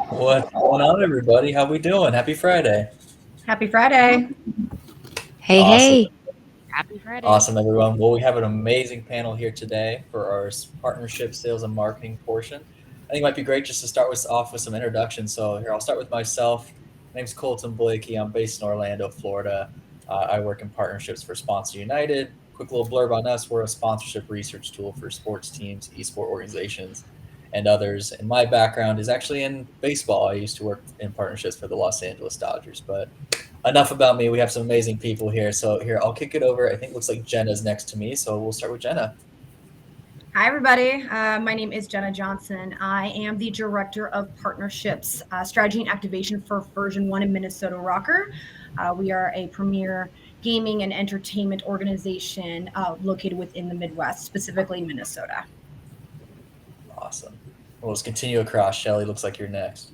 What's going on, everybody? How we doing? Happy Friday. Happy Friday. Hey, Awesome. hey. Happy Friday. Awesome, everyone. Well, we have an amazing panel here today for our partnership, sales, and marketing portion. I think it might be great just to start off with some introductions. So here, I'll start with myself. My name's Colton Blakey. I'm based in Orlando, Florida. I work in partnerships for Sponsor United. Quick little blurb on us. We're a sponsorship research tool for sports teams, esport organizations, and others. And my background is actually in baseball. I used to work in partnerships for the Los Angeles Dodgers, but enough about me. We have some amazing people here. So here, I'll kick it over. I think it looks like Jenna's next to me. So we'll start with Jenna. Hi, everybody. My name is Jenna Johnson. I am the Director of Partnerships, Strategy and Activation for Version 1 in Minnesota Rocker. We are a premier gaming and entertainment organization located within the Midwest, specifically Minnesota. Awesome. Well, let's continue across. Shelley, looks like you're next.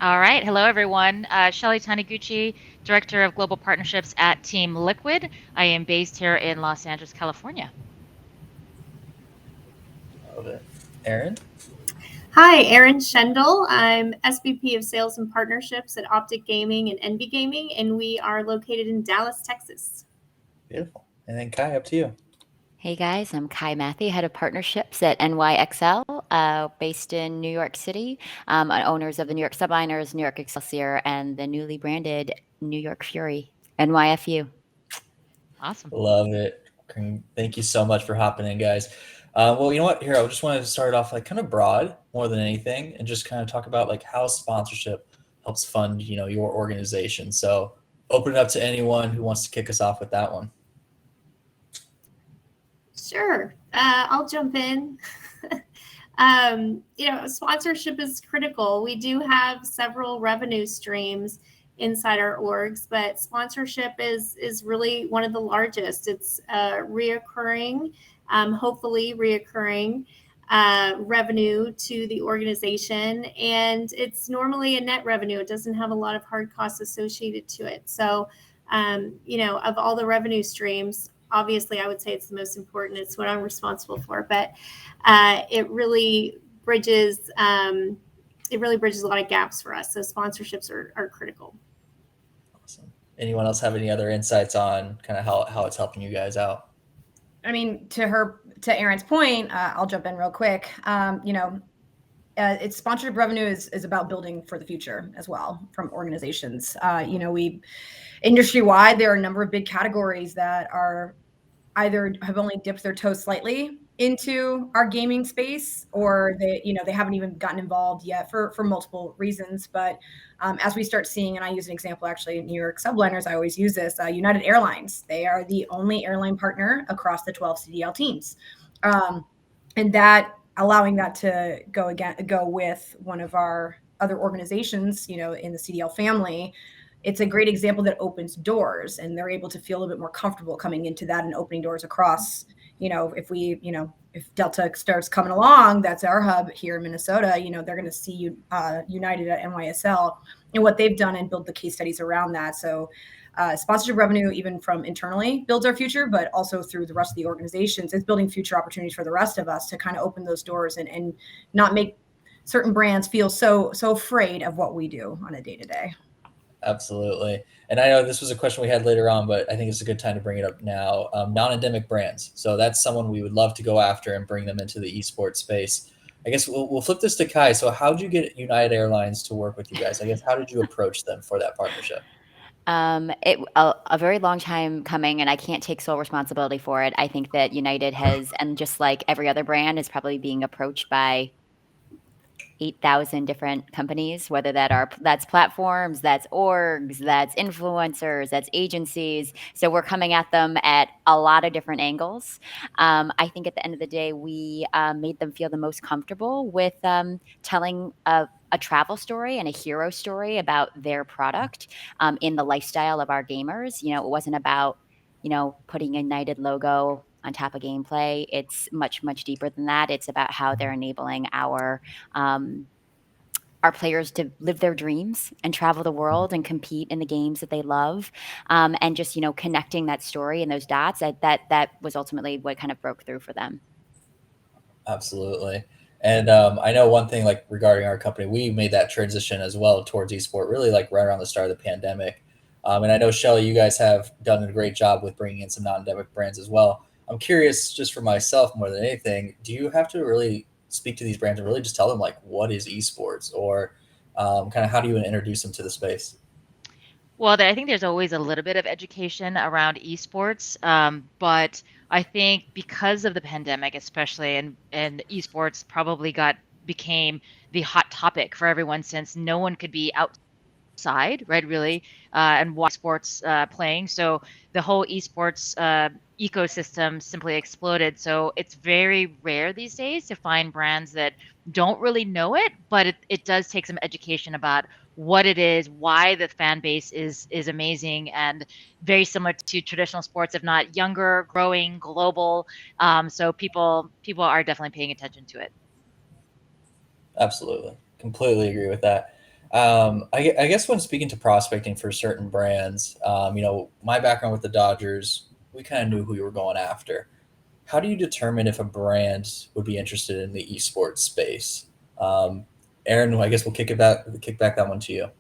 All right. Hello, everyone. Shelley Taniguchi, Director of Global Partnerships at Team Liquid. I am based here in Los Angeles, California. Love it. Erin? Hi, Erin Schendle. I'm SVP of Sales and Partnerships at Optic Gaming and Envy Gaming, and we are located in Dallas, Texas. Beautiful. And then Kai, up to you. Hey guys, I'm Kai Mathey, head of partnerships at NYXL, based in New York City. Owners of the New York Subliners, New York Excelsior, and the newly branded New York Fury, NYFU. Awesome. Love it. Thank you so much for hopping in, guys. Well, you know what? Here, I just wanted to start off like kind of broad more than anything and just kind of talk about like how sponsorship helps fund, your organization. So open it up to anyone who wants to kick us off with that one. Sure. I'll jump in. Sponsorship is critical. We do have several revenue streams inside our orgs, but sponsorship is really one of the largest. It's hopefully reoccurring revenue to the organization, and it's normally a net revenue. It doesn't have a lot of hard costs associated to it. So, of all the revenue streams, obviously, I would say it's the most important. It's what I'm responsible for, but it really bridges a lot of gaps for us. So sponsorships are critical. Awesome. Anyone else have any other insights on kind of how it's helping you guys out? I mean, to Erin's point, I'll jump in real quick. It's sponsorship revenue is about building for the future as well from organizations. We industry wide, there are a number of big categories that are either have only dipped their toes slightly into our gaming space, or they haven't even gotten involved yet for multiple reasons. But as we start seeing, and I use an example actually, New York Subliners, I always use this, United Airlines. They are the only airline partner across the 12 CDL teams. And that allowing that to go with one of our other organizations, in the CDL family, it's a great example that opens doors, and they're able to feel a little bit more comfortable coming into that and opening doors across. If Delta starts coming along, that's our hub here in Minnesota. They're going to see United at NYSL and what they've done and build the case studies around that. So sponsorship revenue, even from internally, builds our future, but also through the rest of the organizations, it's building future opportunities for the rest of us to kind of open those doors and not make certain brands feel so afraid of what we do on a day-to-day. Absolutely. And I know this was a question we had later on, but I think it's a good time to bring it up now. Non-endemic brands. So that's someone we would love to go after and bring them into the esports space. I guess we'll flip this to Kai. So how did you get United Airlines to work with you guys? I guess how did you approach them for that partnership? A very long time coming, and I can't take sole responsibility for it. I think that United has, and just like every other brand, is probably being approached by 8,000 different companies, whether that's platforms, that's orgs, that's influencers, that's agencies. So we're coming at them at a lot of different angles. I think at the end of the day, we made them feel the most comfortable with telling a travel story and a hero story about their product in the lifestyle of our gamers. It wasn't about, putting a United logo on top of gameplay. It's much, much deeper than that. It's about how they're enabling our players to live their dreams and travel the world and compete in the games that they love, and just connecting that story and those dots. That was ultimately what kind of broke through for them. Absolutely. And I know one thing, like regarding our company, we made that transition as well towards esport, really like right around the start of the pandemic. And I know, Shelley, you guys have done a great job with bringing in some non-endemic brands as well. I'm curious, just for myself more than anything, do you have to really speak to these brands and really just tell them like what is esports, or kind of how do you introduce them to the space? Well, I think there's always a little bit of education around esports, but I think because of the pandemic, especially, and esports probably became the hot topic for everyone since no one could be outside, right? Really, and watch sports playing. So the whole esports ecosystem simply exploded. So it's very rare these days to find brands that don't really know it, but it does take some education about what it is, why the fan base is amazing, and very similar to traditional sports, if not younger, growing, global. So people are definitely paying attention to it. Absolutely. Completely agree with that. I guess when speaking to prospecting for certain brands, my background with the Dodgers, we kind of knew who we were going after. How do you determine if a brand would be interested in the esports space? Erin, I guess we'll kick back that one to you.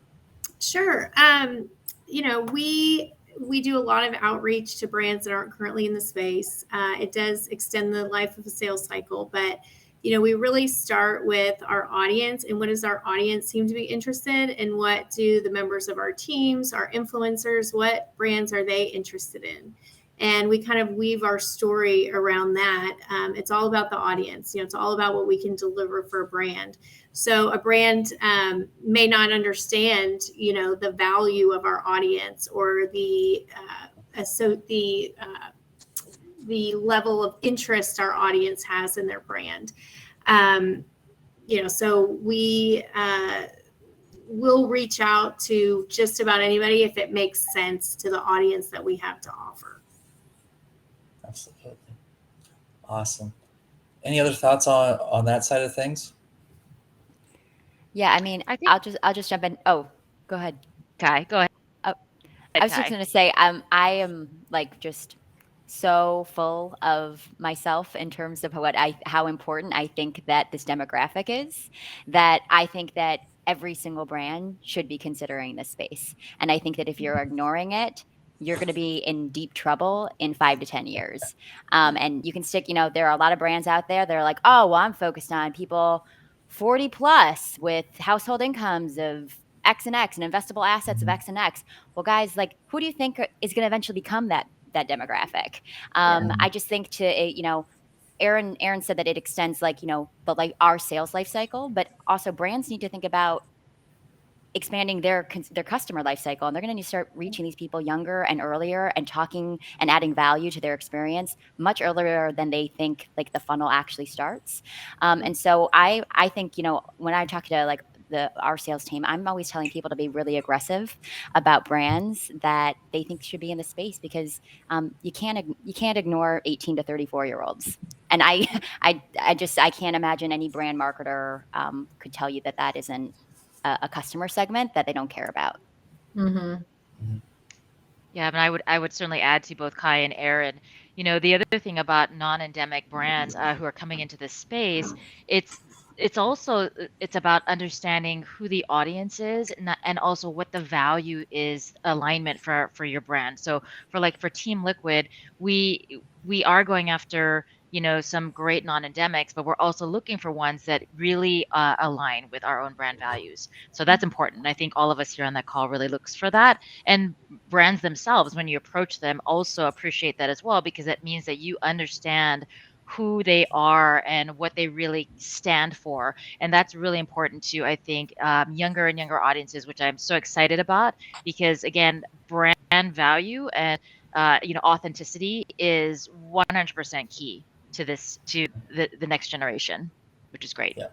Sure. We do a lot of outreach to brands that aren't currently in the space. It does extend the life of a sales cycle, but we really start with our audience and what does our audience seem to be interested in? What do the members of our teams, our influencers, what brands are they interested in? And we kind of weave our story around that. It's all about the audience. It's all about what we can deliver for a brand. So a brand may not understand, the value of our audience or the level of interest our audience has in their brand. So we will reach out to just about anybody if it makes sense to the audience that we have to offer. Absolutely. Awesome. Any other thoughts on that side of things? Yeah, I mean, I think I'll just jump in. Oh, go ahead. Kai, go ahead. Oh, I was just Kai. going to say, I am like just so full of myself in terms of how important I think that this demographic is, that I think that every single brand should be considering this space. And I think that if you're ignoring it, you're going to be in deep trouble in 5 to 10 years. And you can there are a lot of brands out there that are like, oh, well, I'm focused on people 40 plus with household incomes of X and X and investable assets of X and X. Well, guys, like, who do you think is going to eventually become that demographic? I just think Erin said that it extends our sales life cycle, but also brands need to think about expanding their customer life cycle, and they're going to need to start reaching these people younger and earlier and talking and adding value to their experience much earlier than they think like the funnel actually starts. And so I think when I talk to our sales team, I'm always telling people to be really aggressive about brands that they think should be in the space, because you can't ignore 18 to 34-year-olds. And I can't imagine any brand marketer could tell you that isn't a customer segment that they don't care about. Mm-hmm. Yeah, but I would certainly add to both Kai and Erin. The other thing about non-endemic brands who are coming into this space, it's also it's about understanding who the audience is, and also what the value is alignment for your brand. So for Team Liquid, we are going after some great non-endemics, but we're also looking for ones that really align with our own brand values. So that's important. I think all of us here on that call really looks for that. And brands themselves, when you approach them, also appreciate that as well, because it means that you understand who they are and what they really stand for. And that's really important to, I think, younger and younger audiences, which I'm so excited about, because again, brand value and authenticity is 100% key to the next generation, which is great. Yeah.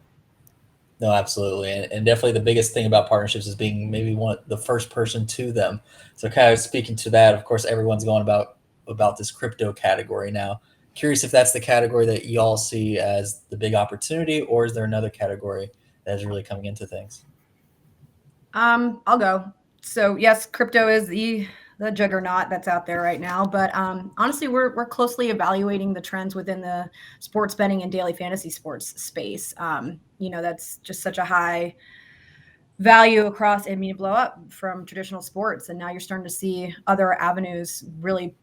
No, absolutely. And definitely the biggest thing about partnerships is being maybe the first person to them. So kind of speaking to that, of course, everyone's going about this crypto category now. Curious if that's the category that y'all see as the big opportunity, or is there another category that is really coming into things? I'll go. So yes, crypto is the the juggernaut that's out there right now. But honestly, we're closely evaluating the trends within the sports betting and daily fantasy sports space. That's just such a high value across, blow up from traditional sports. And now you're starting to see other avenues really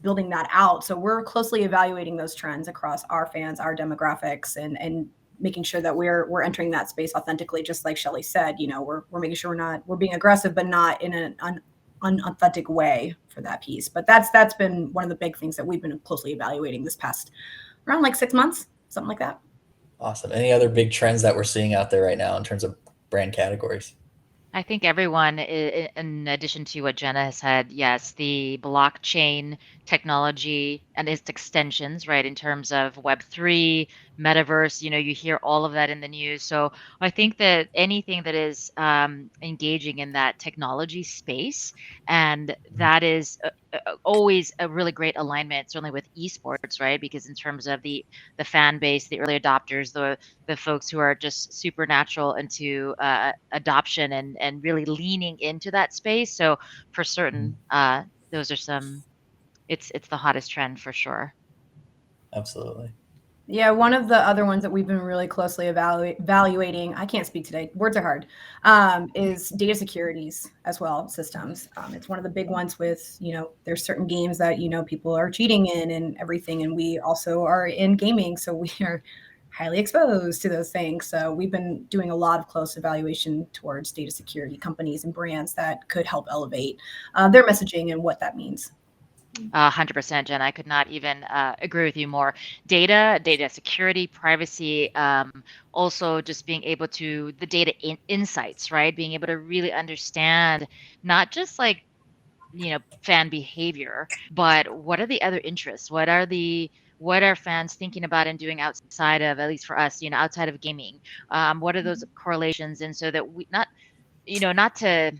building that out. So we're closely evaluating those trends across our fans, our demographics, and making sure that we're entering that space authentically, just like Shelley said. We're making sure we're being aggressive, but not in an unauthentic way for that piece. But that's been one of the big things that we've been closely evaluating this past around like 6 months, something like that. Awesome. Any other big trends that we're seeing out there right now in terms of brand categories? I think everyone, in addition to what Jenna has said, yes, the blockchain technology and its extensions, right, in terms of Web3, metaverse, you hear all of that in the news. So I think that anything that is engaging in that technology space, and that is always a really great alignment, certainly with esports, right? Because in terms of the fan base, the early adopters, the folks who are just supernatural into adoption and really leaning into that space. So for certain, those are some. It's the hottest trend for sure. Absolutely. Yeah, one of the other ones that we've been really closely evaluating, I can't speak today, words are hard, is data securities as well, systems. It's one of the big ones with, there's certain games that, people are cheating in and everything. And we also are in gaming, so we are highly exposed to those things. So we've been doing a lot of close evaluation towards data security companies and brands that could help elevate their messaging and what that means. 100%, Jen. I could not even agree with you more. Data security, privacy, also just being able to the data insights, right? Being able to really understand not just like fan behavior, but what are the other interests? What are fans thinking about and doing outside of, at least for us, outside of gaming? What are those correlations? And so that we not to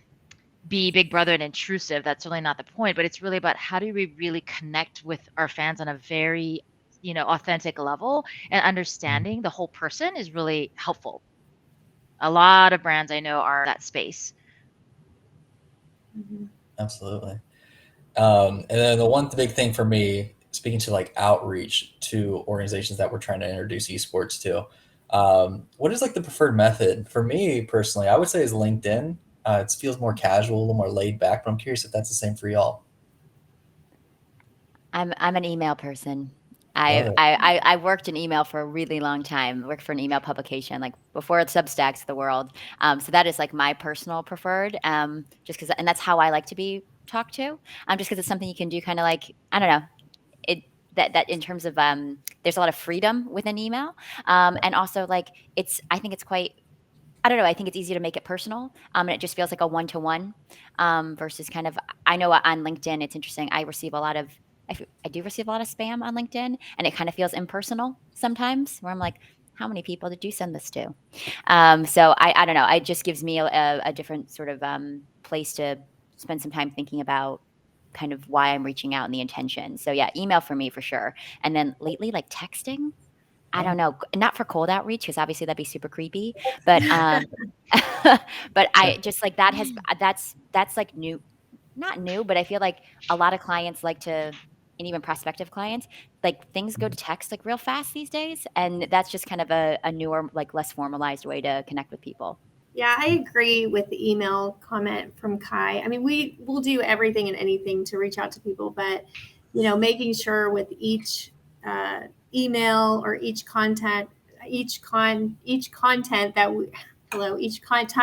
be big brother and intrusive. That's really not the point, but it's really about how do we really connect with our fans on a very, authentic level, and understanding the whole person is really helpful. A lot of brands I know are in that space. Absolutely. And then the one big thing for me, speaking to like outreach to organizations that we're trying to introduce esports to, what is like the preferred method? For me personally, I would say is LinkedIn. It feels more casual, a little more laid back, but I'm curious if that's the same for y'all. I'm an email person. Love it. I worked in email for a really long time. Worked for an email publication, like before Substacks of the world. So that is like my personal preferred. Just because, and that's how I like to be talked to. Just because it's something you can do, kind of like, I don't know, it that in terms of there's a lot of freedom within email, and also like I think it's quite. I don't know. I think it's easy to make it personal, and it just feels like a one-to-one versus kind of. I know on LinkedIn, it's interesting. I do receive a lot of spam on LinkedIn, and it kind of feels impersonal sometimes. Where I'm like, how many people did you send this to? So I don't know. It just gives me a different sort of place to spend some time thinking about kind of why I'm reaching out and the intention. So yeah, email for me for sure. And then lately, like texting. I don't know, not for cold outreach, because obviously that'd be super creepy. But but I just like that's like new, not new, but I feel like a lot of clients like to, and even prospective clients, like things go to text like real fast these days, and that's just kind of a newer, like less formalized way to connect with people. Yeah, I agree with the email comment from Kai. I mean, we'll do everything and anything to reach out to people, but making sure with each email or each content that each time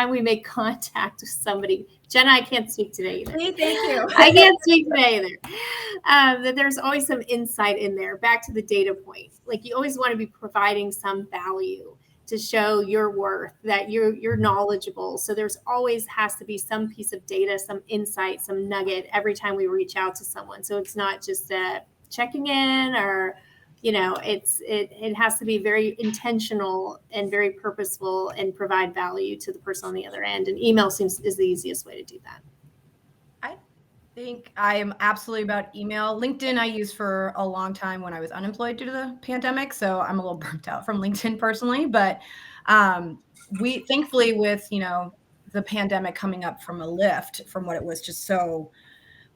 we make contact with somebody. Jenna, I can't speak today either. Hey, thank you. I can't speak today either. That there's always some insight in there. Back to the data point, like you always want to be providing some value to show your worth, that you're knowledgeable. So there's always has to be some piece of data, some insight, some nugget every time we reach out to someone. So it's not just checking in or it has to be very intentional and very purposeful and provide value to the person on the other end. And email is the easiest way to do that. I think I am absolutely about email. LinkedIn I used for a long time when I was unemployed due to the pandemic, so I'm a little burnt out from LinkedIn personally. But we thankfully with the pandemic coming up from a lift from what it was just so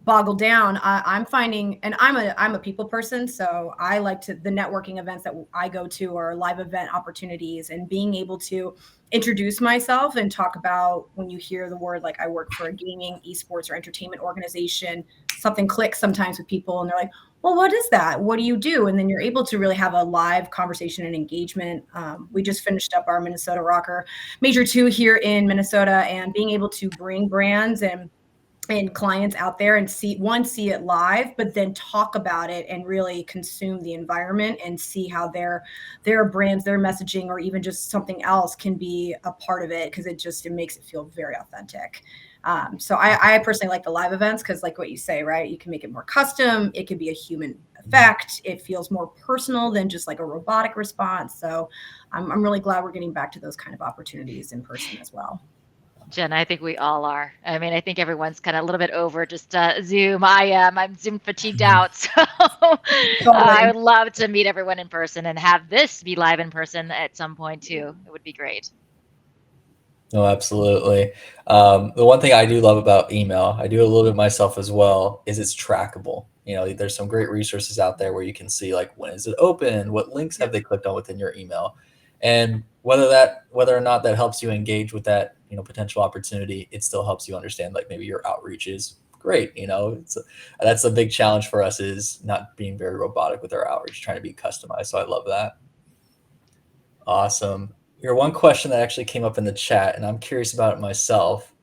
boggled down. I'm finding, and I'm a people person, so I like the networking events that I go to are live event opportunities, and being able to introduce myself and talk about, when you hear the word like I work for a gaming, esports, or entertainment organization, something clicks sometimes with people, and they're like, well, what is that? What do you do? And then you're able to really have a live conversation and engagement. We just finished up our Minnesota Rocker Major 2 here in Minnesota, and being able to bring brands and clients out there and see it live, but then talk about it and really consume the environment and see how their brands, their messaging, or even just something else can be a part of it, because it makes it feel very authentic. So I personally like the live events, because like what you say, right, you can make it more custom, it can be a human effect, it feels more personal than just like a robotic response. So I'm really glad we're getting back to those kind of opportunities in person as well. Jen, I think we all are. I mean, I think everyone's kind of a little bit over just Zoom. I am. I'm Zoom fatigued out. So I would love to meet everyone in person and have this be live in person at some point too. It would be great. No, absolutely. The one thing I do love about email, I do a little bit myself as well, is it's trackable. You know, there's some great resources out there where you can see like, when is it open? What links have they clicked on within your email? And whether or not that helps you engage with that, you know, potential opportunity, it still helps you understand like maybe your outreach is great. You know, that's a big challenge for us, is not being very robotic with our outreach, trying to be customized. So I love that. Awesome. Your one question that actually came up in the chat, and I'm curious about it myself.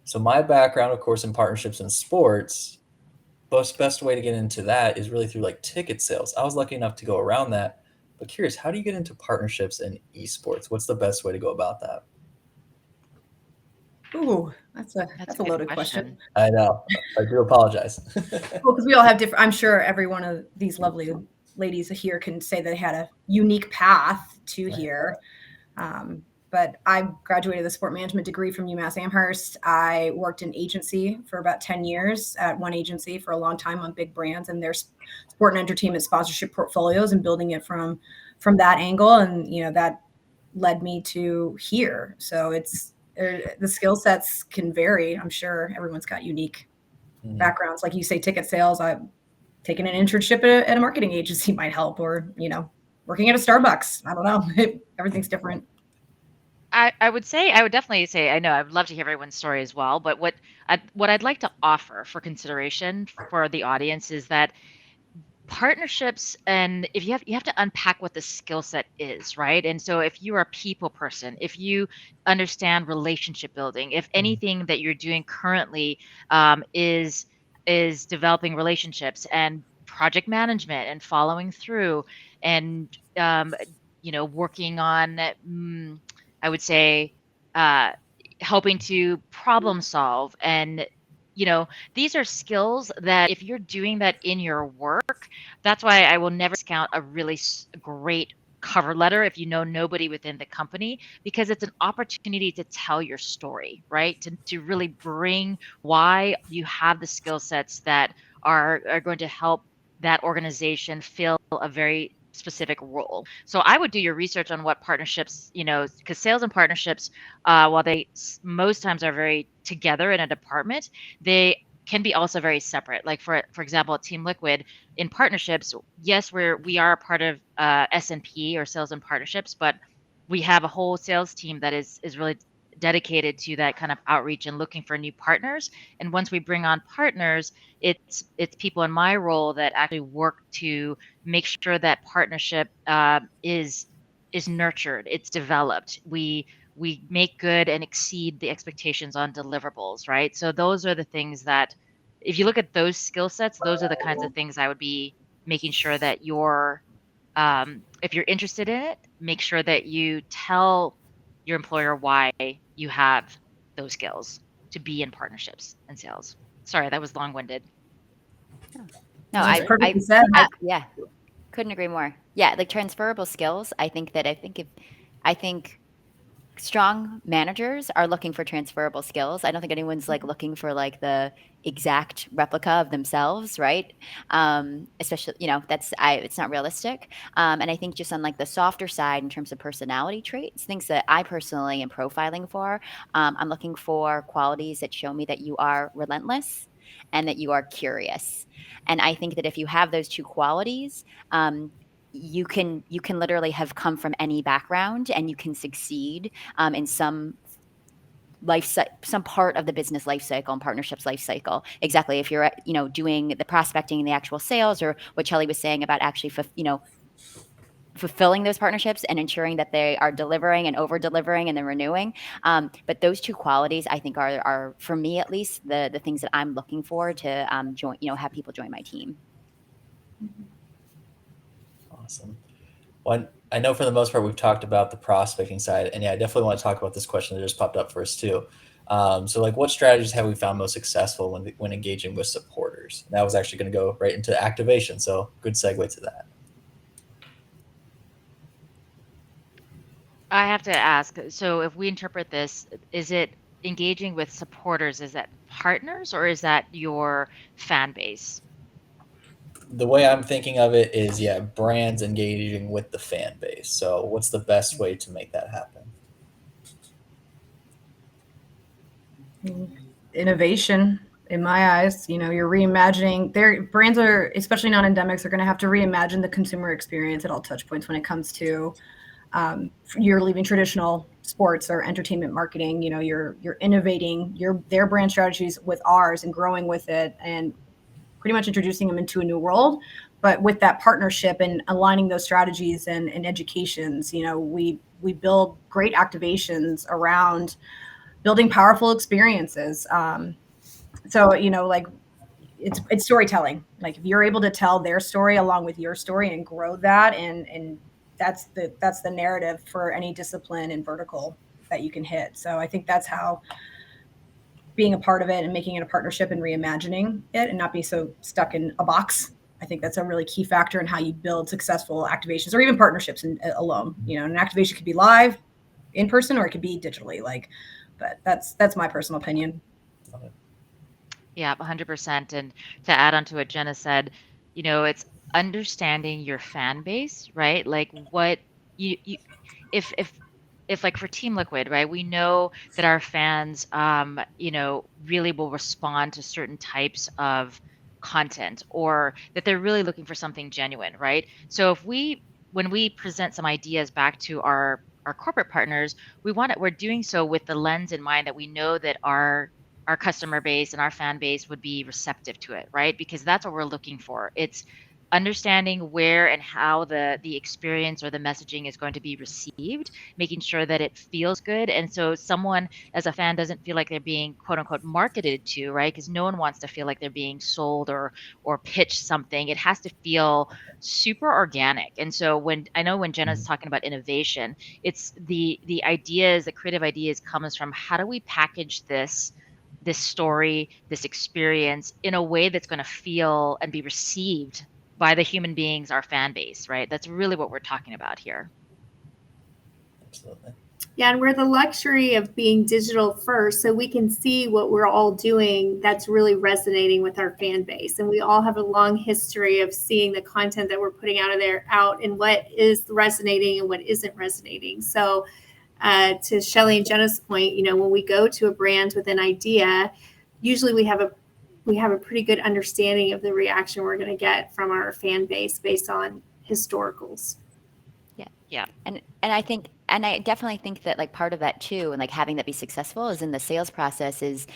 So my background, of course, in partnerships and sports, best way to get into that is really through like ticket sales. I was lucky enough to go around that, but curious, how do you get into partnerships and esports? What's the best way to go about that? Ooh, that's a loaded question. I know. I do apologize. Well, because we all have different, I'm sure every one of these lovely ladies here can say they had a unique path to here. But I graduated with a sport management degree from UMass Amherst. I worked in agency for about 10 years at one agency for a long time on big brands and their sport and entertainment sponsorship portfolios, and building it from that angle. And, you know, that led me to here. So it's, the skill sets can vary. I'm sure everyone's got unique backgrounds. Like you say, ticket sales, I've taken an internship at a marketing agency might help, or, you know, working at a Starbucks. I don't know. Everything's different. I would definitely say, I know I'd love to hear everyone's story as well, but what I'd like to offer for consideration for the audience is that partnerships, and if you have to unpack what the skill set is, right? And so if you're a people person, if you understand relationship building, if anything that you're doing currently is developing relationships and project management and following through and you know, working on I would say helping to problem solve, and you know, these are skills that if you're doing that in your work, that's why I will never discount a really great cover letter if you know nobody within the company, because it's an opportunity to tell your story, right? To really bring why you have the skill sets that are going to help that organization fill a very specific role. So I would do your research on what partnerships, you know, because sales and partnerships, while they most times are very together in a department, they can be also very separate. Like for example, at Team Liquid, in partnerships, yes, we are a part of S&P, or sales and partnerships, but we have a whole sales team that is really dedicated to that kind of outreach and looking for new partners. And once we bring on partners, it's people in my role that actually work to make sure that partnership is nurtured, it's developed. We make good and exceed the expectations on deliverables, right? So those are the things that, if you look at those skill sets, those are the kinds of things I would be making sure that you're, if you're interested in it, make sure that you tell your employer why you have those skills to be in partnerships and sales. Sorry, that was long-winded. No, I yeah, couldn't agree more. Yeah, like transferable skills. I think strong managers are looking for transferable skills. I don't think anyone's like looking for like the exact replica of themselves, right? Especially, you know, it's not realistic. And I think just on like the softer side, in terms of personality traits, things that I personally am profiling for, I'm looking for qualities that show me that you are relentless. and that you are curious. And I think that if you have those two qualities, you can literally have come from any background and you can succeed in some part of the business life cycle and partnerships life cycle. Exactly. If you're, doing the prospecting and the actual sales, or what Shelley was saying about actually, fulfilling those partnerships and ensuring that they are delivering and over delivering and then renewing. But those two qualities, I think, are for me at least the things that I'm looking for to join, have people join my team. Awesome. Well, I know for the most part we've talked about the prospecting side, and yeah, I definitely want to talk about this question that just popped up for us too. So, like, what strategies have we found most successful when engaging with supporters? And that was actually going to go right into activation, so good segue to that. I have to ask, so if we interpret this, is it engaging with supporters? Is that partners or is that your fan base? The way I'm thinking of it is, yeah, brands engaging with the fan base. So, what's the best way to make that happen? Innovation, in my eyes. You're reimagining. Their brands are, especially non-endemics, are going to have to reimagine the consumer experience at all touch points when it comes to you're leaving traditional sports or entertainment marketing. You're innovating their brand strategies with ours and growing with it and pretty much introducing them into a new world. But with that partnership and aligning those strategies and educations, we build great activations around building powerful experiences. So, like, it's storytelling. Like, if you're able to tell their story along with your story and grow that, and that's the narrative for any discipline and vertical that you can hit. So I think that's how being a part of it and making it a partnership and reimagining it and not be so stuck in a box. I think that's a really key factor in how you build successful activations or even partnerships alone. An activation could be live, in person, or it could be digitally. But that's my personal opinion. Yeah, 100%. And to add on to what Jenna said, it's understanding your fan base, right? Like what you if like for Team Liquid, right, we know that our fans, really will respond to certain types of content or that they're really looking for something genuine, right? So when we present some ideas back to our corporate partners, we're doing so with the lens in mind that we know that our customer base and our fan base would be receptive to it, right? Because that's what we're looking for. It's understanding where and how the experience or the messaging is going to be received, making sure that it feels good. And so someone as a fan doesn't feel like they're being quote unquote marketed to, right? Because no one wants to feel like they're being sold or pitched something. It has to feel super organic. And so when Jenna's talking about innovation, it's the ideas, the creative ideas comes from how do we package this story, this experience in a way that's going to feel and be received by the human beings, our fan base, right? That's really what we're talking about here. Absolutely. Yeah, and we're the luxury of being digital first, so we can see what we're all doing that's really resonating with our fan base. And we all have a long history of seeing the content that we're putting out and what is resonating and what isn't resonating. So to Shelley and Jenna's point, when we go to a brand with an idea, usually we have a pretty good understanding of the reaction we're going to get from our fan base based on historicals. Yeah. And I definitely think that like part of that too, and like having that be successful is in the sales process is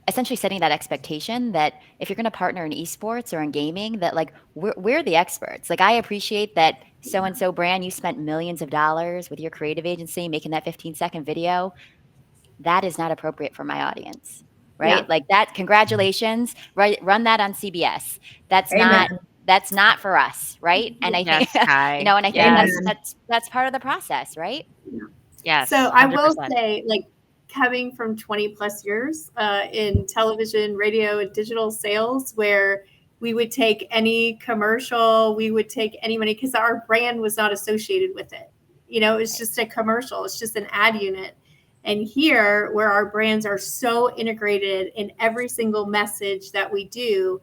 essentially setting that expectation that if you're going to partner in esports or in gaming, that like we're the experts. Like I appreciate that so-and-so brand, you spent millions of dollars with your creative agency making that 15-second video. That is not appropriate for my audience, right? Yeah. Like that, congratulations, right? Run that on CBS. That's not for us, right? And I think, Kai. and I think that's part of the process, right? Yes. So I will 100%. say, like, coming from 20 plus years in television, radio, and digital sales, where we would take any commercial, we would take any money because our brand was not associated with it. It's just a commercial. It's just an ad unit. And here, where our brands are so integrated in every single message that we do,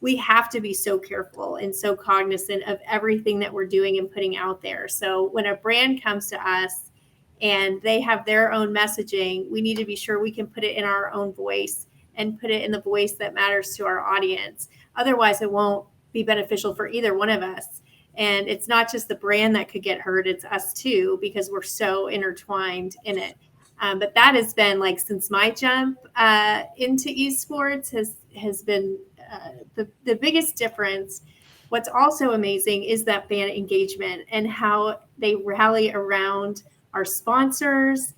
we have to be so careful and so cognizant of everything that we're doing and putting out there. So when a brand comes to us and they have their own messaging, we need to be sure we can put it in our own voice and put it in the voice that matters to our audience. Otherwise, it won't be beneficial for either one of us. And it's not just the brand that could get hurt, it's us too, because we're so intertwined in it. But that has been like, since my jump into esports has been the biggest difference. What's also amazing is that fan engagement and how they rally around our sponsors.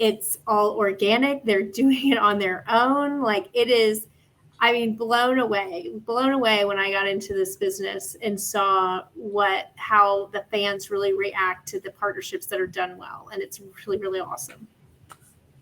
It's all organic. They're doing it on their own. Like, it is, I mean, blown away when I got into this business and saw how the fans really react to the partnerships that are done well. And it's really, really awesome.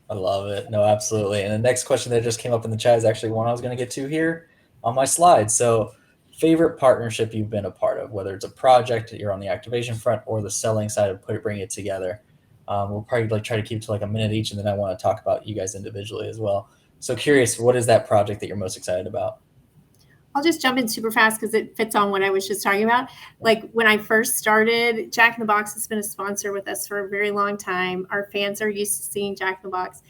I love it. No, absolutely. And the next question that just came up in the chat is actually one I was going to get to here on my slide. So, favorite partnership you've been a part of, whether it's a project that you're on the activation front or the selling side of bringing it together. We'll probably try to keep to like a minute each, and then I want to talk about you guys individually as well. So curious, what is that project that you're most excited about? I'll just jump in super fast because it fits on what I was just talking about. Like, when I first started, Jack in the Box has been a sponsor with us for a very long time. Our fans are used to seeing Jack in the Box.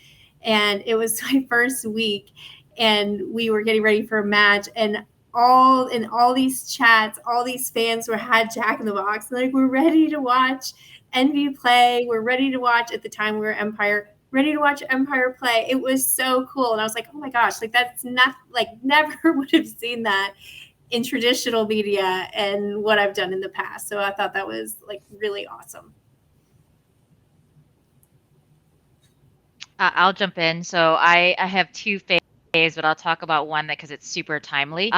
And it was my first week, and we were getting ready for a match, and all these chats, all these fans had Jack in the Box. Like, we're ready to watch Envy play. We're ready to watch, at the time we were Empire, ready to watch Empire play. It was so cool. And I was like, oh my gosh, like, that's not, like, never would have seen that in traditional media and what I've done in the past. So I thought that was like really awesome. I'll jump in. So I have two faves, but I'll talk about one because it's super timely.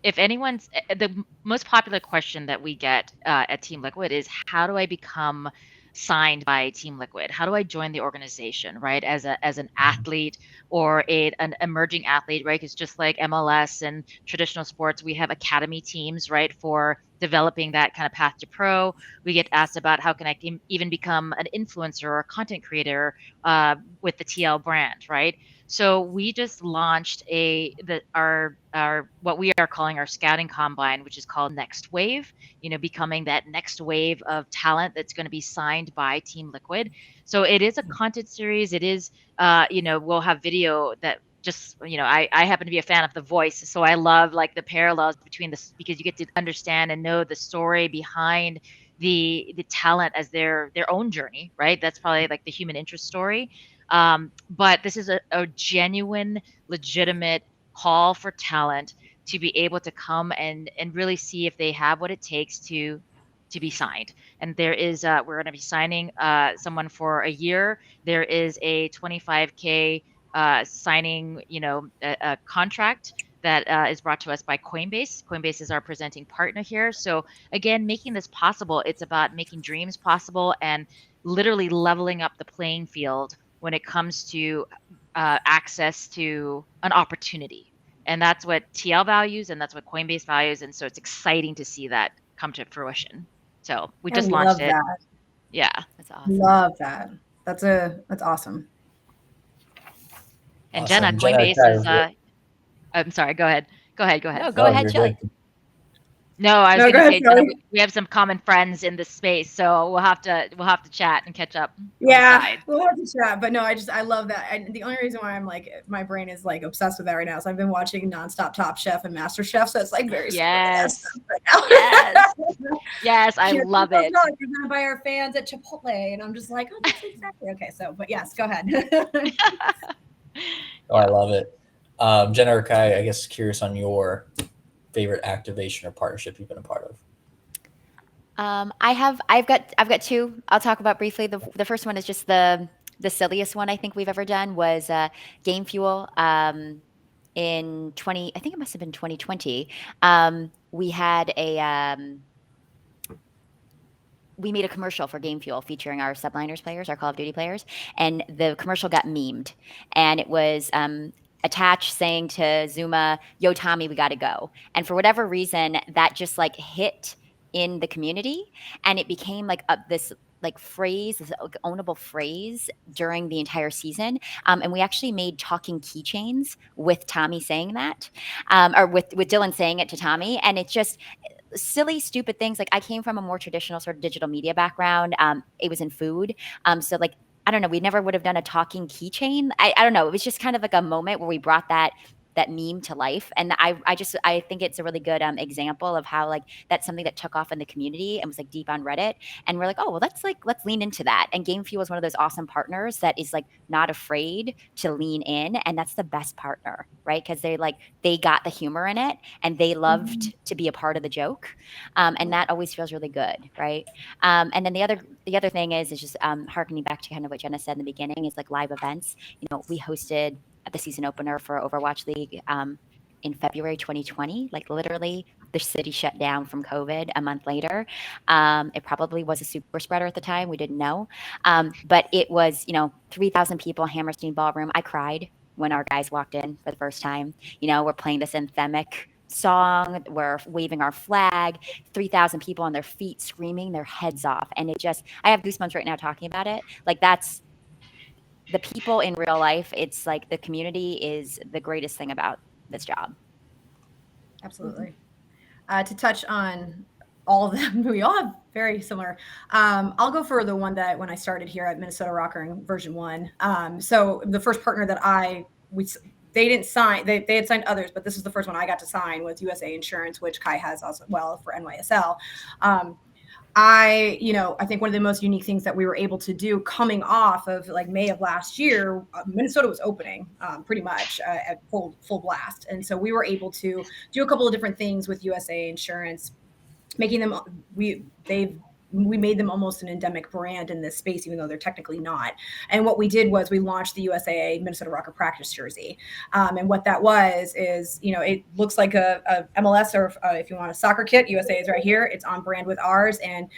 If anyone's, the most popular question that we get at Team Liquid is, how do I become signed by Team Liquid? How do I join the organization, right? As an athlete or an emerging athlete, right? Because just like MLS and traditional sports, we have academy teams, right, for developing that kind of path to pro. We get asked about how can I even become an influencer or a content creator with the TL brand, right? So we just launched our what we are calling our scouting combine, which is called Next Wave, becoming that next wave of talent that's going to be signed by Team Liquid. So it is a content series. It is, we'll have video that just, I happen to be a fan of The Voice. So I love like the parallels between this, because you get to understand and know the story behind the talent as their own journey, right? That's probably like the human interest story. But this is a genuine, legitimate call for talent to be able to come and really see if they have what it takes to be signed. And there is, we're going to be signing someone for a year. There is a 25K signing, a contract that is brought to us by Coinbase. Coinbase is our presenting partner here. So again, making this possible, it's about making dreams possible and literally leveling up the playing field when it comes to access to an opportunity. And that's what TL values, and that's what Coinbase values. And so it's exciting to see that come to fruition. So we just launched it. That. Yeah. That's awesome. Love that. That's awesome. And Awesome. Jenna, Coinbase is I'm sorry, go ahead. No, go ahead, Shelley. No, I was going to say, Jenna, we have some common friends in this space, so we'll have to chat and catch up. Yeah, we'll have to chat. But no, I love that. The only reason why I'm like, my brain is like obsessed with that right now is I've been watching nonstop Top Chef and Master Chef, so it's like very yes, right now. yes, I love it. We're gonna buy our fans at Chipotle, and I'm just like, oh, that's exactly okay. So, but yes, go ahead. Oh, I love it. Jenna or Kai, I guess curious on your favorite activation or partnership you've been a part of. I've got two. I'll talk about briefly. The first one is just the silliest one I think we've ever done was Game Fuel. In I think it must have been 2020. We had we made a commercial for Game Fuel featuring our Subliners players, our Call of Duty players, and the commercial got memed, and it was attached saying to Zuma, "Yo, Tommy, we got to go." And for whatever reason, that just like hit in the community, and it became like this like phrase, this ownable phrase during the entire season. And we actually made talking keychains with Tommy saying that, or with Dylan saying it to Tommy, and it's just silly, stupid things. Like I came from a more traditional sort of digital media background. It was in food, so like. I don't know. We never would have done a talking keychain. I don't know. It was just kind of like a moment where we brought that that meme to life. And I think it's a really good example of how like that's something that took off in the community and was like deep on Reddit. And we're like, oh well, let's lean into that. And Game Fuel is one of those awesome partners that is like not afraid to lean in, and that's the best partner, right? Because they got the humor in it and they loved to be a part of the joke, and that always feels really good, right? And then the other thing is just harkening back to kind of what Jenna said in the beginning is like live events. You know, we hosted the season opener for Overwatch League in February 2020. Like literally, the city shut down from COVID a month later. It probably was a super spreader at the time. We didn't know, but it was 3,000 people, Hammerstein Ballroom. I cried when our guys walked in for the first time. We're playing this anthemic song, we're waving our flag, 3,000 people on their feet screaming their heads off, and I have goosebumps right now talking about it. Like that's the people in real life. It's like the community is the greatest thing about this job. Absolutely. To touch on all of them, we all have very similar. I'll go for the one that when I started here at Minnesota Rocker in version 1. So the first partner that they didn't sign, they had signed others, but this is the first one I got to sign was USA Insurance, which Kai has also well for NYSL. I think one of the most unique things that we were able to do coming off of like May of last year, Minnesota was opening pretty much at full blast. And so we were able to do a couple of different things with USA Insurance, making them, we made them almost an endemic brand in this space, even though they're technically not. And what we did was we launched the USAA Minnesota Rocker practice jersey. And what that was is, it looks like a MLS or if you want a soccer kit, USA is right here. It's on brand with ours. And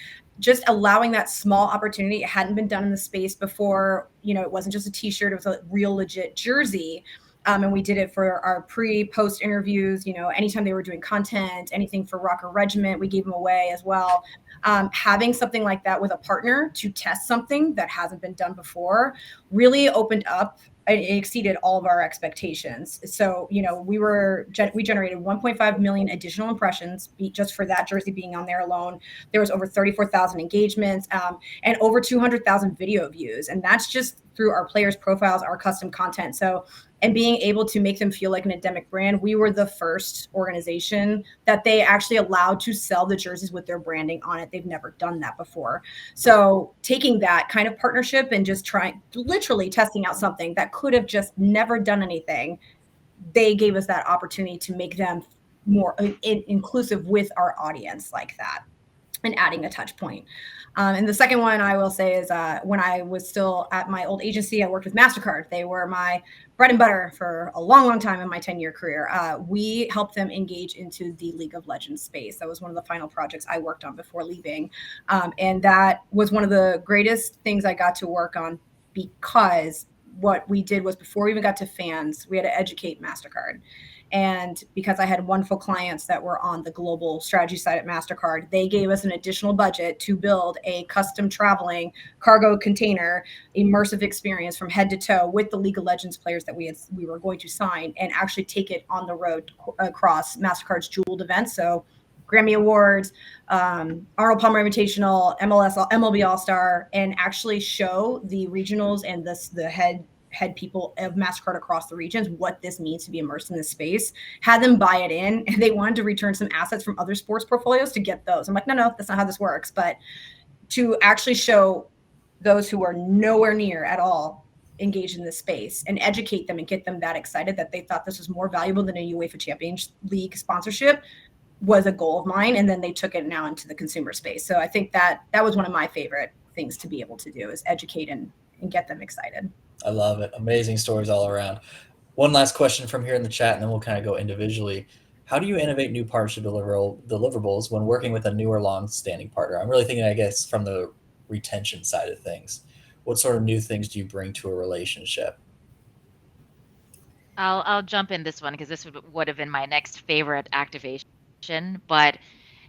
just allowing that small opportunity, it hadn't been done in the space before. It wasn't just a t-shirt, it was a real legit jersey. And we did it for our pre-post interviews, anytime they were doing content, anything for Rocker Regiment, we gave them away as well. Having something like that with a partner to test something that hasn't been done before really opened up. It exceeded all of our expectations. So, we generated 1.5 million additional impressions just for that jersey being on there alone. There was over 34,000 engagements and over 200,000 video views. And that's just through our players' profiles, our custom content. So, and being able to make them feel like an endemic brand, we were the first organization that they actually allowed to sell the jerseys with their branding on it. They've never done that before. So taking that kind of partnership and just literally testing out something that could have just never done anything, they gave us that opportunity to make them more inclusive with our audience like that and adding a touch point. And the second one I will say is when I was still at my old agency, I worked with MasterCard. They were my bread and butter for a long, long time in my 10-year career. We helped them engage into the League of Legends space. That was one of the final projects I worked on before leaving. And that was one of the greatest things I got to work on, because what we did was before we even got to fans, we had to educate MasterCard. And because I had wonderful clients that were on the global strategy side at MasterCard, they gave us an additional budget to build a custom traveling cargo container immersive experience from head to toe with the League of Legends players that we were going to sign, and actually take it on the road across MasterCard's jeweled events. So Grammy Awards, Arnold Palmer Invitational, MLB All-Star, and actually show the regionals and the head people of MasterCard across the regions what this means to be immersed in this space, had them buy it in, and they wanted to return some assets from other sports portfolios to get those. I'm like, no, that's not how this works. But to actually show those who are nowhere near at all engaged in this space and educate them and get them that excited that they thought this was more valuable than a UEFA Champions League sponsorship was a goal of mine. And then they took it now into the consumer space. So I think that was one of my favorite things to be able to do, is educate and get them excited. I love it. Amazing stories all around. One last question from here in the chat, and then we'll kind of go individually. How do you innovate new partnership deliverables when working with a newer long-standing partner? I'm really thinking, I guess, from the retention side of things. What sort of new things do you bring to a relationship? I'll jump in this one because this would have been my next favorite activation. But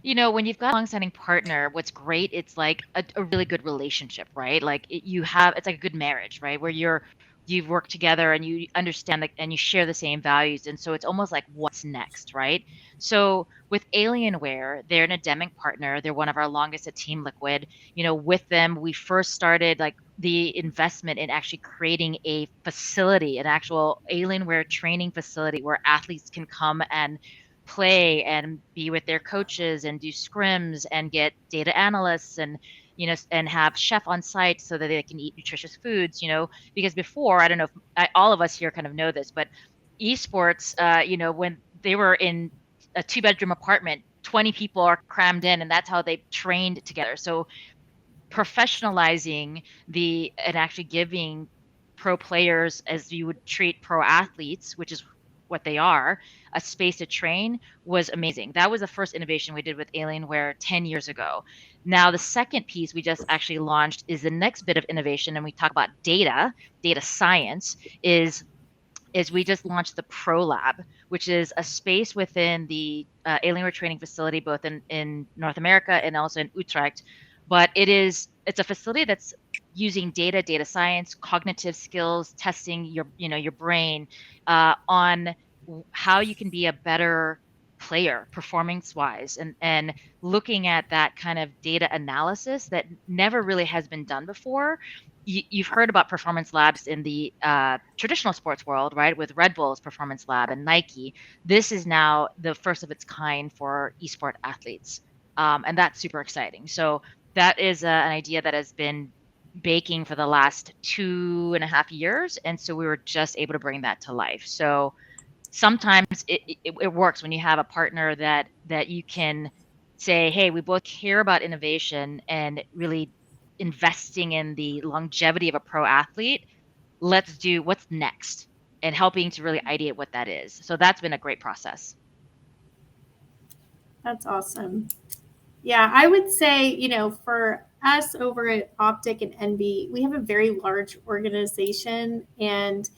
when you've got a long-standing partner, what's great, it's like a really good relationship, right? Like it's like a good marriage, right? Where you're you've worked together and you understand and you share the same values. And so it's almost like, what's next, right? So with Alienware, they're an endemic partner. They're one of our longest at Team Liquid. With them, we first started like the investment in actually creating a facility, an actual Alienware training facility where athletes can come and play and be with their coaches and do scrims and get data analysts and and have chef on site so that they can eat nutritious foods, because before, I don't know if all of us here kind of know this, but esports, when they were in a 2-bedroom apartment, 20 people are crammed in, and that's how they trained together. So professionalizing and actually giving pro players, as you would treat pro athletes, which is what they are, a space to train, was amazing. That was the first innovation we did with Alienware 10 years ago. Now, the second piece we just actually launched is the next bit of innovation, and we talk about data science, is we just launched the Prolab, which is a space within the Alienware training facility, both in North America and also in Utrecht. But it's a facility that's using data science, cognitive skills, testing your brain on how you can be a better player performance wise, and looking at that kind of data analysis that never really has been done before. You've heard about performance labs in the traditional sports world, right? With Red Bull's performance lab and Nike. This is now the first of its kind for esport athletes. And that's super exciting. So that is an idea that has been baking for the last 2.5 years. And so we were just able to bring that to life. So sometimes it works when you have a partner that you can say, hey, we both care about innovation and really investing in the longevity of a pro athlete. Let's do what's next, and helping to really ideate what that is. So that's been a great process. That's awesome. Yeah, I would say, for us over at Optic and NB, we have a very large organization, and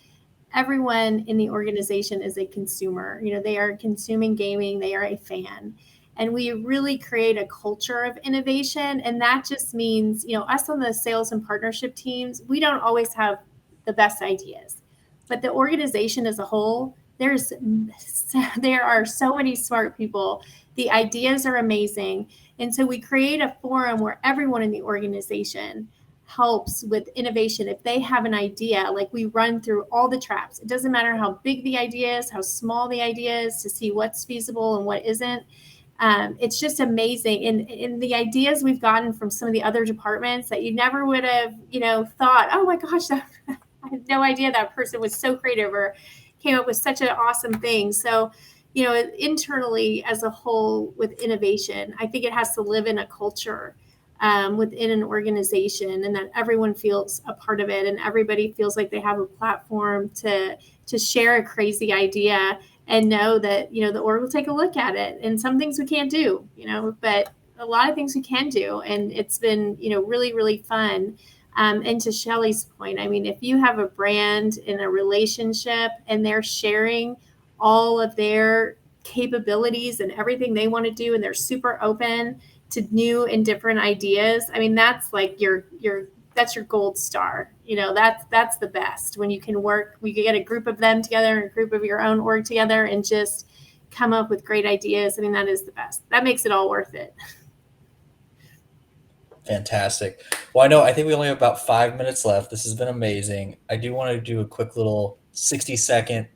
everyone in the organization is a consumer. They are consuming gaming, they are a fan. And we really create a culture of innovation. And that just means, us on the sales and partnership teams, we don't always have the best ideas. But the organization as a whole, there are so many smart people. The ideas are amazing. And so we create a forum where everyone in the organization helps with innovation. If they have an idea, like we run through all the traps. It doesn't matter how big the idea is, how small the idea is, to see what's feasible and what isn't. It's just amazing. And the ideas we've gotten from some of the other departments that you never would have, thought, oh my gosh, I had no idea that person was so creative or came up with such an awesome thing. So, internally as a whole with innovation, I think it has to live in a culture within an organization, and that everyone feels a part of it, and everybody feels like they have a platform to share a crazy idea and know that, the org will take a look at it. And some things we can't do, but a lot of things we can do. And it's been, really, really fun. And to Shelley's point, I mean, if you have a brand in a relationship and they're sharing all of their capabilities and everything they want to do, and they're super open to new and different ideas, I mean, that's like that's your gold star. That's the best, when you can get a group of them together and a group of your own org together and just come up with great ideas. I mean, that is the best. That makes it all worth it. Fantastic. Well, I think we only have about 5 minutes left. This has been amazing. I do want to do a quick little 60-second,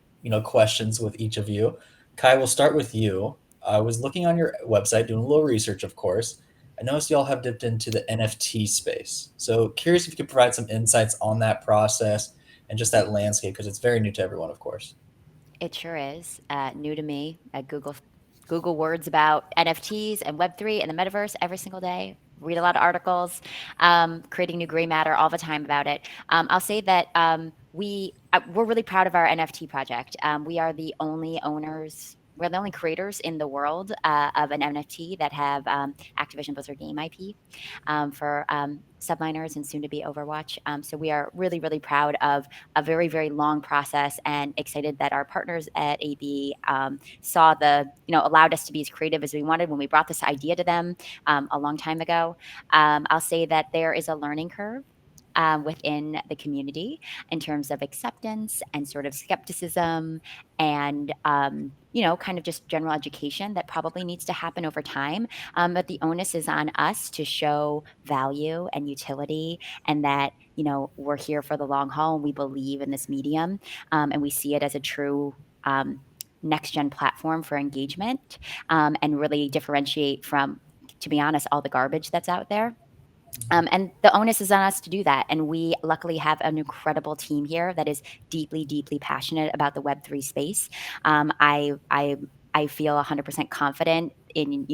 questions with each of you. Kai, we'll start with you. I was looking on your website, doing a little research, of course. I noticed y'all have dipped into the NFT space. So curious if you could provide some insights on that process and just that landscape, because it's very new to everyone, of course. It sure is new to me. I Google words about NFTs and Web3 and the metaverse every single day. Read a lot of articles, creating new gray matter all the time about it. I'll say that we're really proud of our NFT project. We are the only owners. We're the only creators in the world of an NFT that have Activision Blizzard game IP for Subminers and soon to be Overwatch. So we are really, really proud of a very, very long process, and excited that our partners at AB saw allowed us to be as creative as we wanted when we brought this idea to them a long time ago. I'll say that there is a learning curve within the community in terms of acceptance and sort of skepticism and, kind of just general education that probably needs to happen over time. But the onus is on us to show value and utility and that, we're here for the long haul and we believe in this medium and we see it as a true next gen platform for engagement and really differentiate from, to be honest, all the garbage that's out there. And the onus is on us to do that. And we luckily have an incredible team here that is deeply, deeply passionate about the Web3 space. I feel 100% confident in,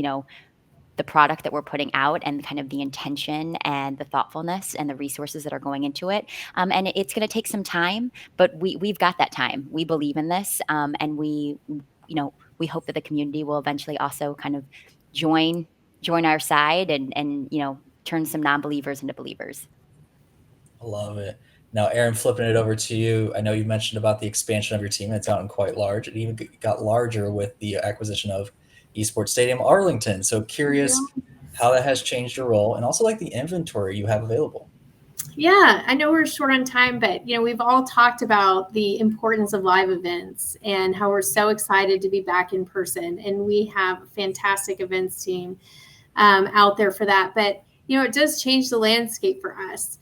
the product that we're putting out and kind of the intention and the thoughtfulness and the resources that are going into it. And it's going to take some time, but we've got that time. We believe in this. And we hope that the community will eventually also kind of join our side and turn some non-believers into believers. I love it. Now, Erin, flipping it over to you. I know you mentioned about the expansion of your team. It's gotten quite large. It even got larger with the acquisition of Esports Stadium Arlington. So curious how that has changed your role and also like the inventory you have available. Yeah, I know we're short on time, but we've all talked about the importance of live events and how we're so excited to be back in person. And we have a fantastic events team out there for that. But it does change the landscape for us.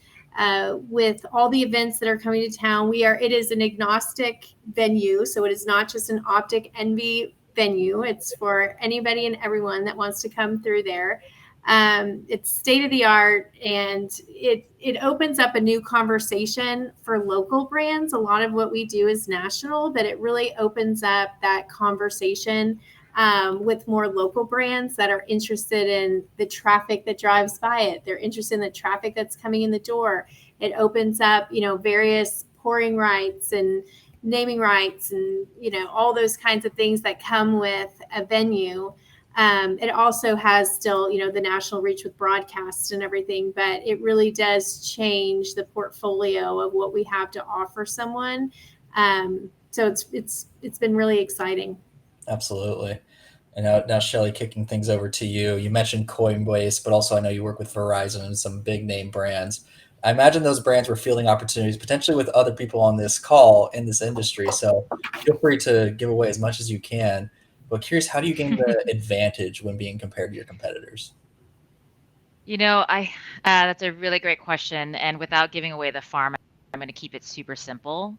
With all the events that are coming to town, it is an agnostic venue. So it is not just an Optic Envy venue. It's for anybody and everyone that wants to come through there. It's state of the art, and it opens up a new conversation for local brands. A lot of what we do is national, but it really opens up that conversation with more local brands that are interested in the traffic that drives by it. They're interested in the traffic that's coming in the door. It opens up, various pouring rights and naming rights and, all those kinds of things that come with a venue. It also has still, the national reach with broadcasts and everything, but it really does change the portfolio of what we have to offer someone. So it's been really exciting. Absolutely. And now, Shelley, kicking things over to you. You mentioned Coinbase, but also I know you work with Verizon and some big name brands. I imagine those brands were fielding opportunities potentially with other people on this call in this industry. So feel free to give away as much as you can. But curious, how do you gain the advantage when being compared to your competitors? That's a really great question. And without giving away the farm, I'm going to keep it super simple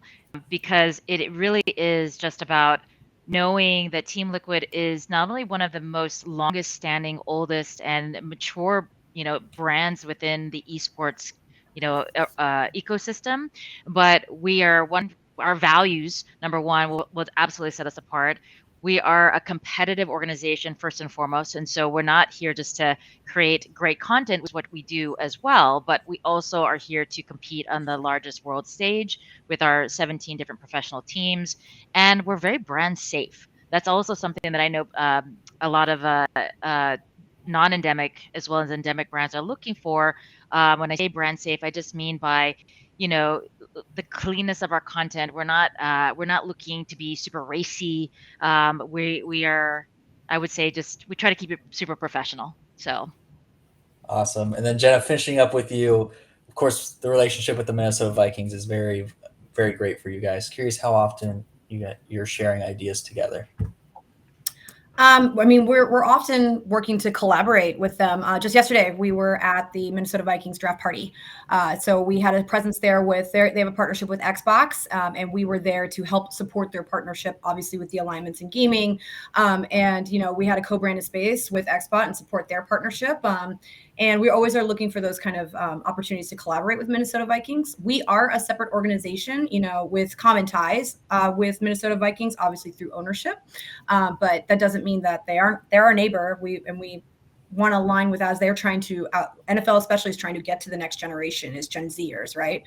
because it really is just about knowing that Team Liquid is not only one of the most longest standing, oldest and mature, brands within the esports, ecosystem, but our values, number one, will absolutely set us apart. We are a competitive organization first and foremost. And so we're not here just to create great content, which is what we do as well, but we also are here to compete on the largest world stage with our 17 different professional teams. And we're very brand safe. That's also something that I know a lot of non-endemic as well as endemic brands are looking for. When I say brand safe, I just mean by, the cleanness of our content. We're not looking to be super racy. We are, I would say, we try to keep it super professional. So awesome. And then Jenna, finishing up with you, of course, the relationship with the Minnesota Vikings is very, very great for you guys. Curious how often you're sharing ideas together. We're often working to collaborate with them. Just yesterday, we were at the Minnesota Vikings draft party. So we had a presence there they have a partnership with Xbox, and we were there to help support their partnership, obviously with the alignments in gaming. We had a co-branded space with Xbox and support their partnership. And we always are looking for those kind of opportunities to collaborate with Minnesota Vikings. We are a separate organization, with common ties with Minnesota Vikings, obviously through ownership. But that doesn't mean that they're our neighbor. We want to align with us. They're trying to, NFL especially is trying to get to the next generation, is Gen Zers, right?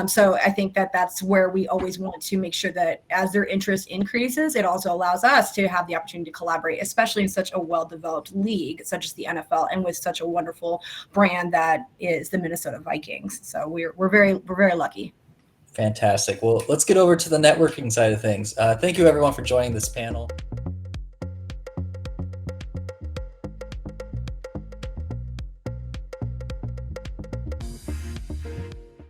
So I think that's where we always want to make sure that as their interest increases, it also allows us to have the opportunity to collaborate, especially in such a well-developed league, such as the NFL, and with such a wonderful brand that is the Minnesota Vikings. So we're very lucky. Fantastic. Well, let's get over to the networking side of things. Thank you everyone for joining this panel.